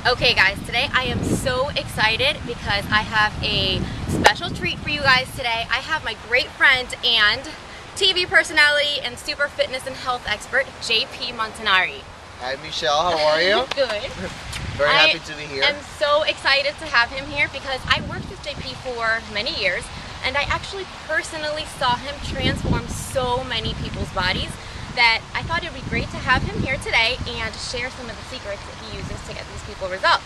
Okay guys, today I am so excited because I have a special treat for you guys today. I have my great friend and TV personality and super fitness and health expert, JP Montanari. Hi Michelle, how are you? Good. Very happy to be here. I'm so excited to have him here because I worked with JP for many years and I actually personally saw him transform so many people's bodies that I thought it would be great to have him here today and share some of the secrets that he uses to get these people results.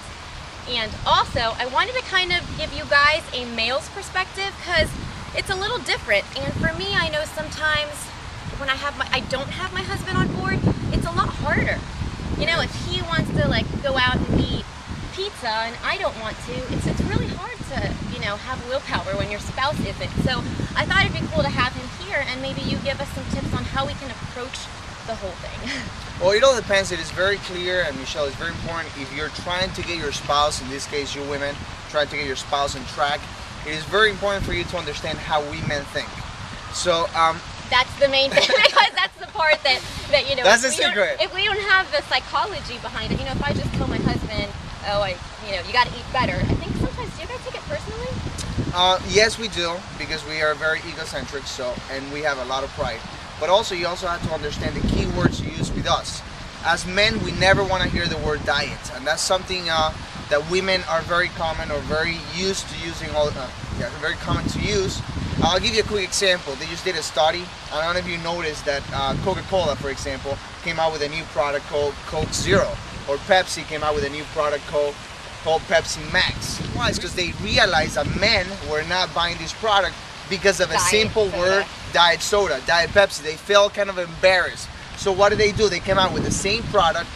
And also, I wanted to kind of give you guys a male's perspective because it's a little different. And for me, I know sometimes when I don't have my husband on board, it's a lot harder. You know, if he wants to like go out and eat pizza and I don't want to, it's really hard to, you know, have willpower when your spouse isn't. So I thought it'd be cool to have him here and maybe you give us some tips on how we can approach the whole thing. Well, it all depends. It is very clear, and Michelle, it's very important if you're trying to get your spouse, in this case you women, trying to get your spouse on track, it is very important for you to understand how we men think. So that's the main thing because that's the part that you know, that's the secret. If we don't have the psychology behind it, you know, if I just tell my husband, oh, you know, you got to eat better, I think sometimes, do you guys take it personally? Yes, we do, because we are very egocentric, and we have a lot of pride. But also, you also have to understand the key words you use with us. As men, we never want to hear the word diet, and that's something that women are very common or very used to using. Very common to use. I'll give you a quick example. They just did a study. I don't know if you noticed that Coca-Cola, for example, came out with a new product called Coke Zero, or Pepsi came out with a new product called Pepsi Max. Why? It's because they realized that men were not buying this product because of a simple word, diet soda, diet Pepsi. They felt kind of embarrassed. So what did? They came out with the same product,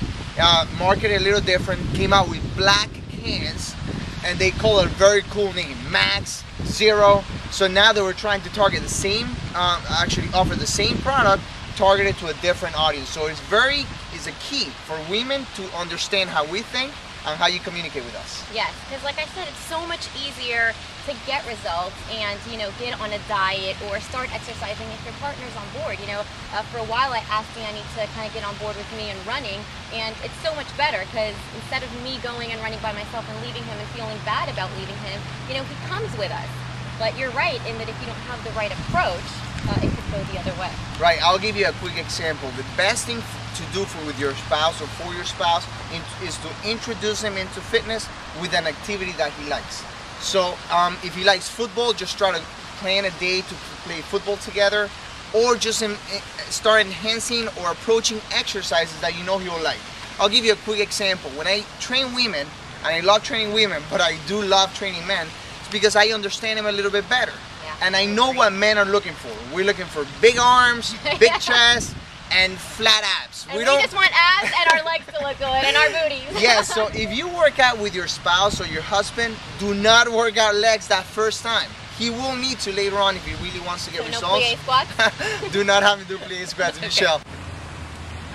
marketed a little different, came out with black cans, and they call it a very cool name, Max, Zero. So now they were trying to target the same, actually offer the same product, targeted to a different audience. So it's a key for women to understand how we think and how you communicate with us. Yes, because like I said, it's so much easier to get results and, you know, get on a diet or start exercising if your partner's on board. You know, for a while I asked Danny to kind of get on board with me and running, and it's so much better because instead of me going and running by myself and leaving him and feeling bad about leaving him, you know, he comes with us. But you're right in that if you don't have the right approach, it could go the other way. Right, I'll give you a quick example. The best thing to do with your spouse or for your spouse is to introduce him into fitness with an activity that he likes. So if he likes football, just try to plan a day to play football together, or just start enhancing or approaching exercises that you know he will like. I'll give you a quick example. When I train women, and I love training women, but I do love training men, it's because I understand them a little bit better. And I know what men are looking for. We're looking for big arms, big chest, and flat abs. And we just want abs and our legs to look good and our booties. Yeah, so if you work out with your spouse or your husband, do not work out legs that first time. He will need to later on if he really wants to get results. No plie squats? Do not have him do plie squats, okay. Michelle.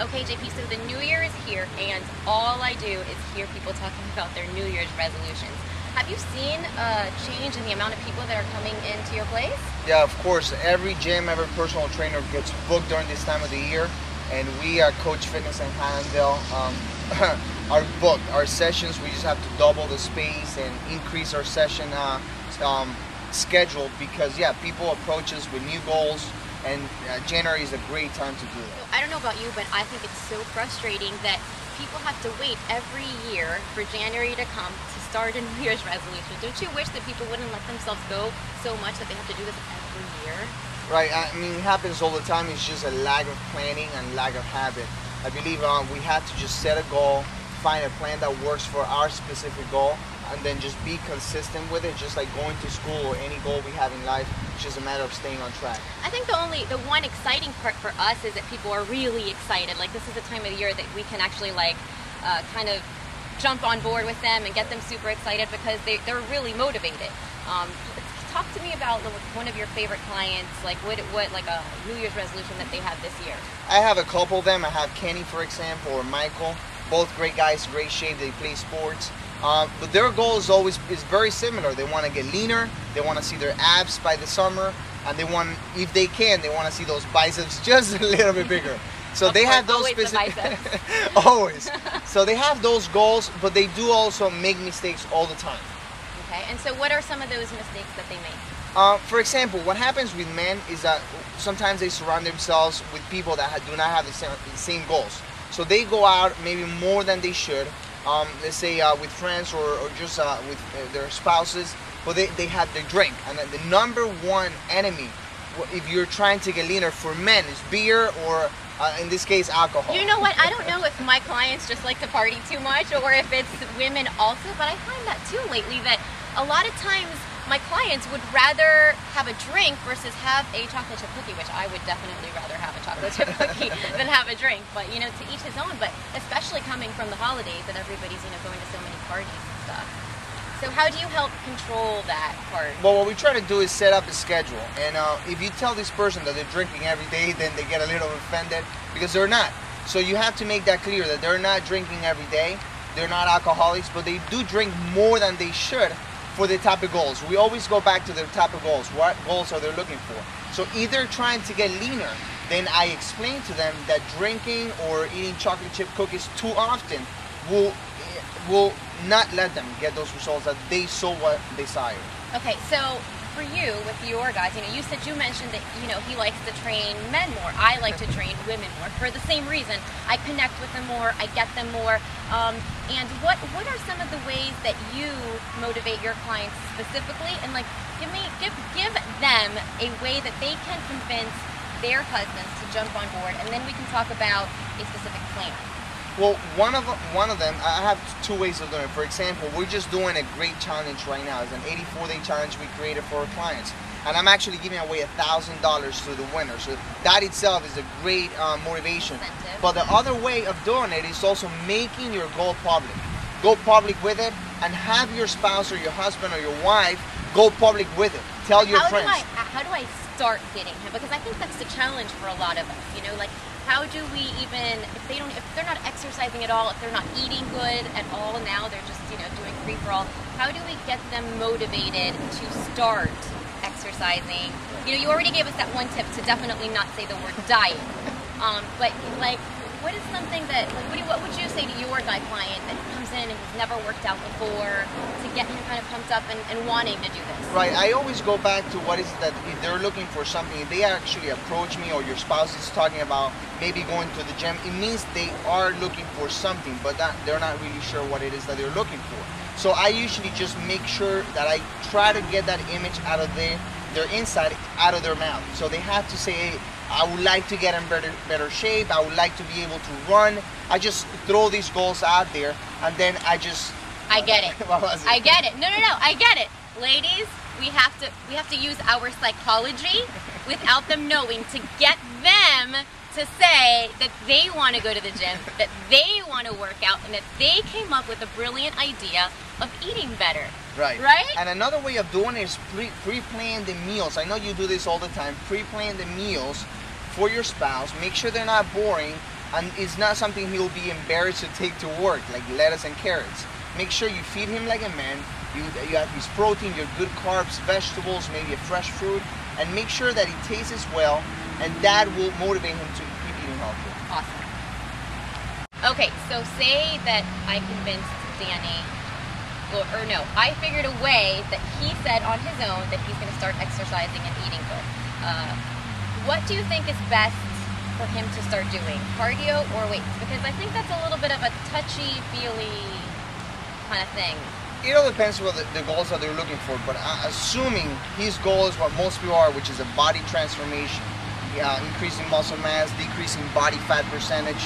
Okay, JP, so the new year is here, and all I do is hear people talking about their New Year's resolutions. Have you seen a change in the amount of people that are coming into your place? Yeah, of course. Every gym, every personal trainer gets booked during this time of the year, and we at Coach Fitness and Hallandale are booked. Our sessions, we just have to double the space and increase our session schedule because, yeah, people approach us with new goals, and January is a great time to do that. So, I don't know about you, but I think it's so frustrating that people have to wait every year for January to come to start a New Year's resolution. Don't you wish that people wouldn't let themselves go so much that they have to do this every year? Right, I mean, it happens all the time. It's just a lack of planning and lack of habit. I believe we have to just set a goal, find a plan that works for our specific goal, and then just be consistent with it, just like going to school or any goal we have in life. It's just a matter of staying on track. I think the one exciting part for us is that people are really excited. Like, this is the time of the year that we can actually like kind of jump on board with them and get them super excited because they're really motivated. Talk to me about one of your favorite clients, like what like a New Year's resolution that they have this year. I have a couple of them. I have Kenny, for example, or Michael. Both great guys, great shape. They play sports. But their goal is very similar. They want to get leaner. They want to see their abs by the summer, and if they can, they want to see those biceps just a little bit bigger. So Of they course, have those always the specific biceps. always. So they have those goals, but they do also make mistakes all the time. Okay, and so what are some of those mistakes that they make? For example, what happens with men is that sometimes they surround themselves with people that do not have the same goals. So they go out maybe more than they should, let's say with friends or just with their spouses, but they have their drink. And the number one enemy, if you're trying to get leaner for men, is beer or in this case, alcohol. You know what? I don't know if my clients just like to party too much or if it's women also, but I find that too lately that a lot of times my clients would rather have a drink versus have a chocolate chip cookie, which I would definitely rather have a chocolate chip cookie than have a drink. But, you know, to each his own, but especially coming from the holidays and everybody's, you know, going to so many parties and stuff. So how do you help control that part? Well, what we try to do is set up a schedule. And if you tell this person that they're drinking every day, then they get a little offended because they're not. So you have to make that clear that they're not drinking every day. They're not alcoholics, but they do drink more than they should for the type of goals. We always go back to their type of goals. What goals are they looking for? So either trying to get leaner, then I explain to them that drinking or eating chocolate chip cookies too often will not let them get those results that they so desire. Okay, so for you, with your guys, you know, you mentioned that, you know, he likes to train men more. I like to train women more for the same reason. I connect with them more, I get them more. And what are some of the ways that you motivate your clients specifically? And like, give them a way that they can convince their husbands to jump on board, and then we can talk about a specific plan. Well, one of them, I have two ways of doing it. For example, we're just doing a great challenge right now. It's an 84-day challenge we created for our clients. And I'm actually giving away $1,000 to the winner. So that itself is a great motivation. Incentive. But the other way of doing it is also making your goal public. Go public with it and have your spouse or your husband or your wife go public with it. Tell your friends. How do I start getting him? Because I think that's the challenge for a lot of us. You know, like, how do we even, if they're not exercising at all, if they're not eating good at all, now they're just, you know, doing free for all, how do we get them motivated to start exercising? You know, you already gave us that one tip to definitely not say the word diet. But like, what is something that, like, what would you say to your guy client that comes in and has never worked out before to get him kind of pumped up and wanting to do this? Right, I always go back to what is that if they're looking for something, if they actually approach me or your spouse is talking about maybe going to the gym, it means they are looking for something, but they're not really sure what it is that they're looking for. So I usually just make sure that I try to get that image out of their inside, out of their mouth. So they have to say, hey, I would like to get in better shape, I would like to be able to run. I just throw these goals out there, and then I get it. What was it? I get it. No, I get it. Ladies, we have to use our psychology without them knowing to get them to say that they want to go to the gym, that they want to work out, and that they came up with a brilliant idea of eating better. Right. Right? And another way of doing it is pre-plan the meals. I know you do this all the time. Pre-plan the meals for your spouse. Make sure they're not boring, and it's not something he'll be embarrassed to take to work, like lettuce and carrots. Make sure you feed him like a man. You have his protein, your good carbs, vegetables, maybe a fresh fruit, and make sure that he tastes well, and that will motivate him to keep eating healthy. Awesome. Okay, so say that I convinced Danny, or no, I figured a way that he said on his own that he's going to start exercising and eating good. What do you think is best for him to start doing, cardio or weights? Because I think that's a little bit of a touchy-feely kind of thing. It all depends what the goals that they're looking for, but assuming his goal is what most people are, which is a body transformation, increasing muscle mass, decreasing body fat percentage.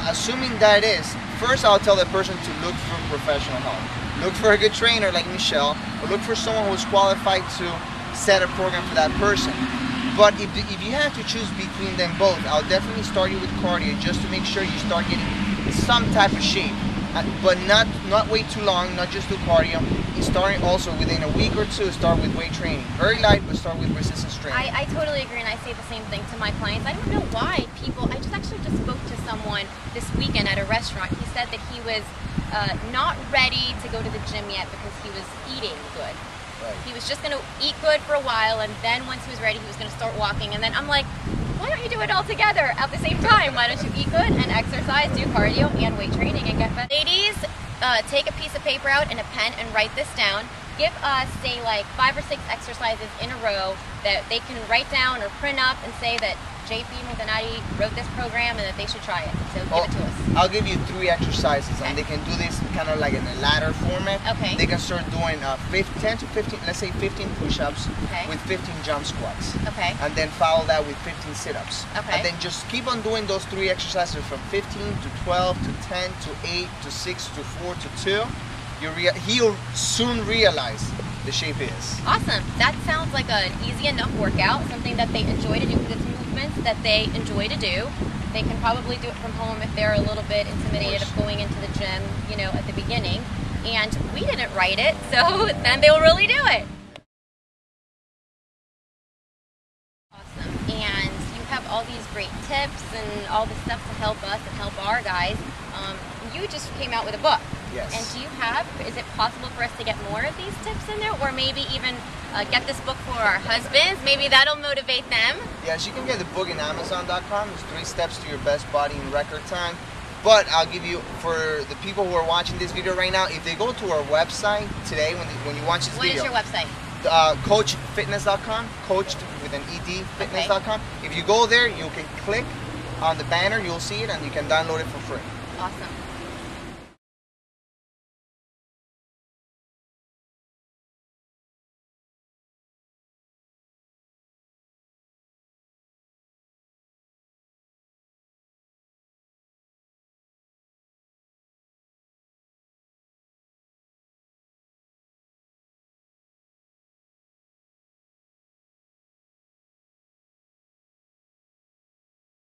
Assuming that is, first I'll tell the person to look for professional help. Look for a good trainer like Michelle, or look for someone who's qualified to set a program for that person. But if you have to choose between them both, I'll definitely start you with cardio just to make sure you start getting some type of shape. But not wait too long, not just do cardio. Starting also within a week or two, start with weight training. Very light, but start with resistance training. I totally agree, and I say the same thing to my clients. I don't know why people, I just spoke to someone this weekend at a restaurant. He said that he was not ready to go to the gym yet because he was eating good. Right. He was just going to eat good for a while, and then once he was ready, he was going to start walking. And then I'm like, why don't you do it all together at the same time? Why don't you eat good and exercise, do cardio and weight training and get better? Ladies, take a piece of paper out and a pen and write this down. Give us, say, like 5 or 6 exercises in a row that they can write down or print up and say that JP Montanari wrote this program and that they should try it. So give it to us. I'll give you 3 exercises, and they can do this kind of like in a ladder format. Okay. They can start doing 10 to 15, let's say 15 push-ups with 15 jump squats. Okay. And then follow that with 15 sit-ups. Okay. And then just keep on doing those 3 exercises from 15 to 12 to 10 to 8 to 6 to 4 to 2. He'll soon realize the shape he is. Awesome. That sounds like an easy enough workout, something that they enjoy to do, because it's movements that they enjoy to do. They can probably do it from home if they're a little bit intimidated of going into the gym, you know, at the beginning. And we didn't write it, so then they'll really do it. Awesome. And you have all these great tips and all this stuff to help us and help our guys. You just came out with a book. Yes. And is it possible for us to get more of these tips in there? Or maybe even get this book for our husbands? Maybe that'll motivate them. Yes, you can get the book in Amazon.com. There's 3 steps to your best body in record time. But I'll give you, for the people who are watching this video right now, if they go to our website today, when you watch this video. What is your website? Coachfitness.com, coached with an ED, fitness.com. If you go there, you can click on the banner, you'll see it, and you can download it for free. Awesome.